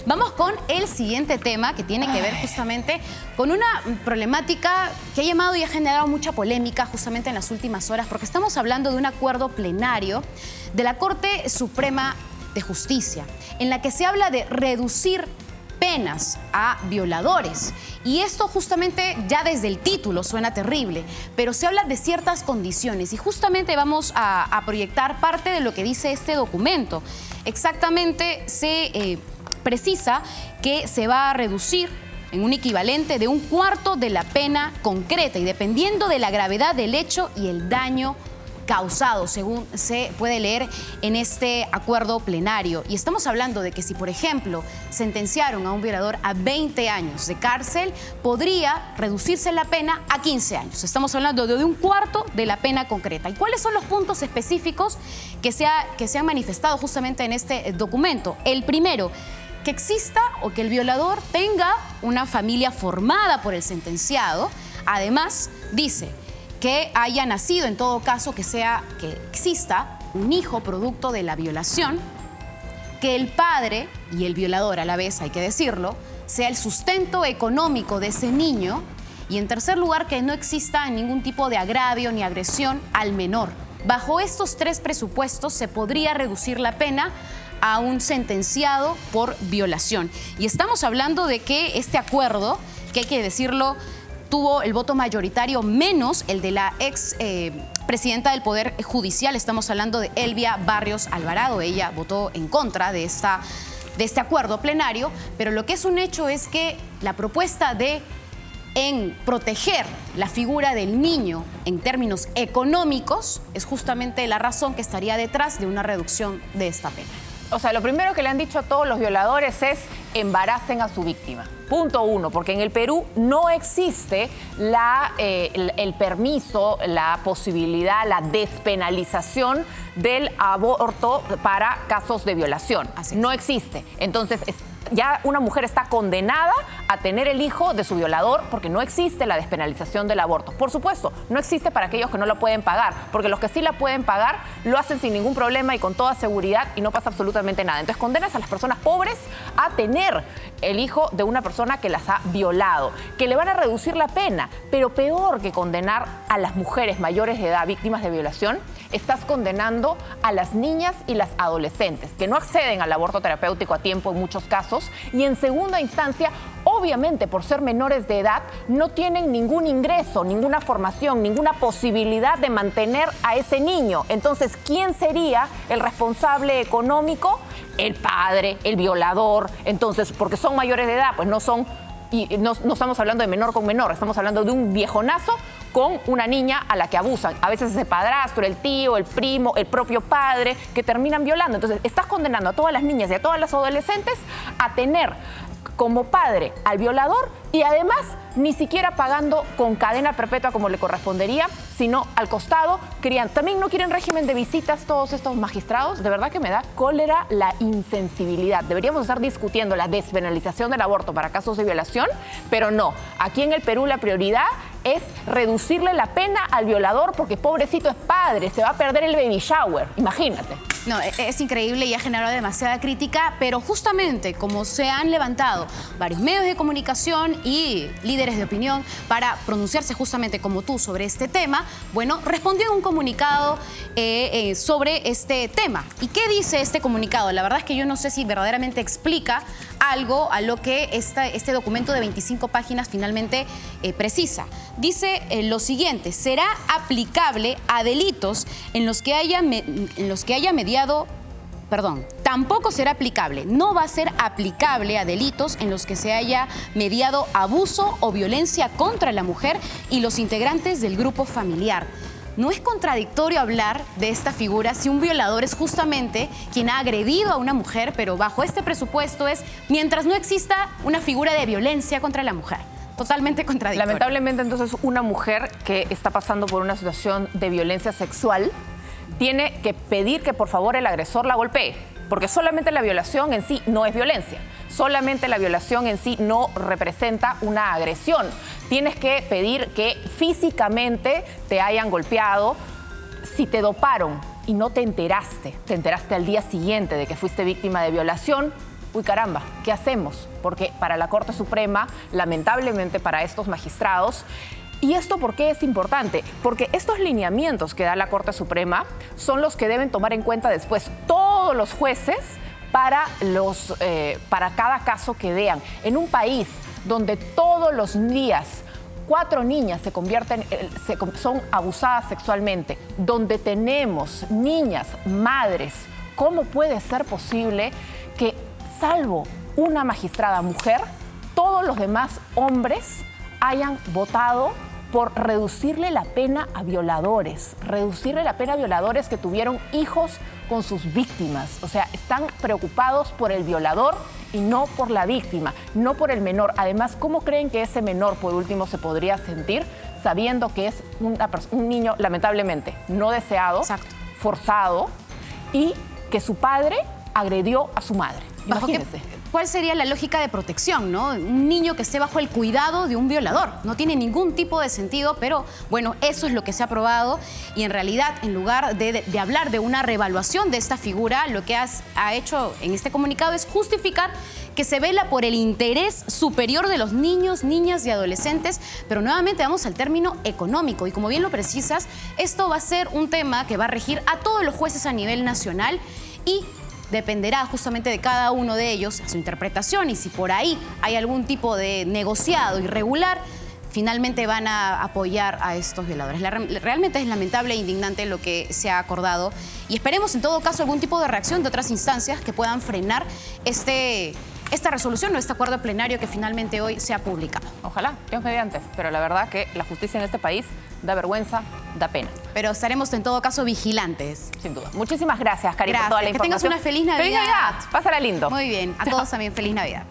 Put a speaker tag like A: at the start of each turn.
A: Vamos con el siguiente tema que tiene que ver justamente con una problemática que ha llamado y ha generado mucha polémica justamente en las últimas horas, porque estamos hablando de un acuerdo plenario de la Corte Suprema de Justicia, en la que se habla de reducir penas a violadores. Y esto justamente ya desde el título suena terrible, pero se habla de ciertas condiciones y justamente vamos a proyectar parte de lo que dice este documento. Exactamente se precisa que se va a reducir en un equivalente de 1/4 de la pena concreta y dependiendo de la gravedad del hecho y el daño causado, según se puede leer en este acuerdo plenario. Y estamos hablando de que si, por ejemplo, sentenciaron a un violador a 20 años de cárcel, podría reducirse la pena a 15 años. Estamos hablando de 1/4 de la pena concreta. ¿Y cuáles son los puntos específicos que se han manifestado justamente en este documento? El primero, que exista o que el violador tenga una familia formada por el sentenciado. Además, dice que haya nacido, en todo caso, que exista un hijo producto de la violación, que el padre y el violador a la vez, hay que decirlo, sea el sustento económico de ese niño y, en tercer lugar, que no exista ningún tipo de agravio ni agresión al menor. Bajo estos 3 presupuestos se podría reducir la pena a un sentenciado por violación. Y estamos hablando de que este acuerdo, que hay que decirlo, tuvo el voto mayoritario menos el de la ex presidenta del Poder Judicial. Estamos hablando de Elvia Barrios Alvarado. Ella votó en contra de este acuerdo plenario, pero lo que es un hecho es que la propuesta en proteger la figura del niño en términos económicos es justamente la razón que estaría detrás de una reducción de esta pena.
B: O sea, lo primero que le han dicho a todos los violadores es embaracen a su víctima. Punto 1, porque en el Perú no existe el permiso, la posibilidad, la despenalización del aborto para casos de violación. No existe. Entonces, ya una mujer está condenada a tener el hijo de su violador porque no existe la despenalización del aborto. Por supuesto, no existe para aquellos que no la pueden pagar, porque los que sí la pueden pagar lo hacen sin ningún problema y con toda seguridad y no pasa absolutamente nada. Entonces condenas a las personas pobres a tener el hijo de una persona que las ha violado, que le van a reducir la pena, pero peor que condenar a las mujeres mayores de edad víctimas de violación, estás condenando a las niñas y las adolescentes que no acceden al aborto terapéutico a tiempo en muchos casos y en segunda instancia, obviamente por ser menores de edad, no tienen ningún ingreso, ninguna formación, ninguna posibilidad de mantener a ese niño. Entonces, ¿quién sería el responsable económico? El padre, el violador. Entonces, porque son mayores de edad, pues no estamos hablando de menor con menor, estamos hablando de un viejonazo con una niña a la que abusan. A veces es el padrastro, el tío, el primo, el propio padre, que terminan violando. Entonces, estás condenando a todas las niñas y a todas las adolescentes a tener como padre al violador y además ni siquiera pagando con cadena perpetua como le correspondería, sino al costado criando. También no quieren régimen de visitas todos estos magistrados. De verdad que me da cólera la insensibilidad. Deberíamos estar discutiendo la despenalización del aborto para casos de violación, pero no. Aquí en el Perú la prioridad es reducirle la pena al violador porque pobrecito es padre, se va a perder el baby shower, imagínate.
A: No, es increíble y ha generado demasiada crítica, pero justamente como se han levantado varios medios de comunicación y líderes de opinión para pronunciarse justamente como tú sobre este tema, bueno, respondió en un comunicado sobre este tema. ¿Y qué dice este comunicado? La verdad es que yo no sé si verdaderamente explica algo a lo que este documento de 25 páginas finalmente precisa. Dice lo siguiente: será aplicable a delitos en los que haya mediado. Tampoco será aplicable, no va a ser aplicable a delitos en los que se haya mediado abuso o violencia contra la mujer y los integrantes del grupo familiar. ¿No es contradictorio hablar de esta figura si un violador es justamente quien ha agredido a una mujer, pero bajo este presupuesto es mientras no exista una figura de violencia contra la mujer? Totalmente contradictorio.
B: Lamentablemente, entonces, una mujer que está pasando por una situación de violencia sexual tiene que pedir que por favor el agresor la golpee, porque solamente la violación en sí no es violencia, solamente la violación en sí no representa una agresión. Tienes que pedir que físicamente te hayan golpeado. Si te doparon y no te enteraste al día siguiente de que fuiste víctima de violación, uy caramba, ¿qué hacemos? Porque para la Corte Suprema, lamentablemente para estos magistrados, ¿y esto por qué es importante? Porque estos lineamientos que da la Corte Suprema son los que deben tomar en cuenta después todos los jueces para cada caso que vean. En un país donde todos los días 4 niñas son abusadas sexualmente, donde tenemos niñas, madres, ¿cómo puede ser posible que, salvo una magistrada mujer, todos los demás hombres hayan votado por reducirle la pena a violadores que tuvieron hijos con sus víctimas? O sea, están preocupados por el violador y no por la víctima, no por el menor. Además, ¿cómo creen que ese menor, por último, se podría sentir sabiendo que es un niño, lamentablemente, no deseado,
A: exacto,
B: forzado, y que su padre agredió a su madre? Imagínense.
A: ¿Cuál sería la lógica de protección, no? Un niño que esté bajo el cuidado de un violador. No tiene ningún tipo de sentido, pero bueno, eso es lo que se ha aprobado y en realidad, en lugar de hablar de una reevaluación de esta figura, lo que ha hecho en este comunicado es justificar que se vela por el interés superior de los niños, niñas y adolescentes, pero nuevamente vamos al término económico y como bien lo precisas, esto va a ser un tema que va a regir a todos los jueces a nivel nacional y dependerá justamente de cada uno de ellos, su interpretación, y si por ahí hay algún tipo de negociado irregular, finalmente van a apoyar a estos violadores. Realmente es lamentable e indignante lo que se ha acordado y esperemos en todo caso algún tipo de reacción de otras instancias que puedan frenar esta resolución o este acuerdo plenario que finalmente hoy se ha publicado.
B: Ojalá, Dios mediante, pero la verdad que la justicia en este país da vergüenza, da pena.
A: Pero estaremos en todo caso vigilantes.
B: Sin duda. Muchísimas gracias, Cari, por toda la información.
A: Que tengas una feliz Navidad.
B: ¡Feliz Navidad! Pásala lindo.
A: Muy bien. A todos también feliz Navidad.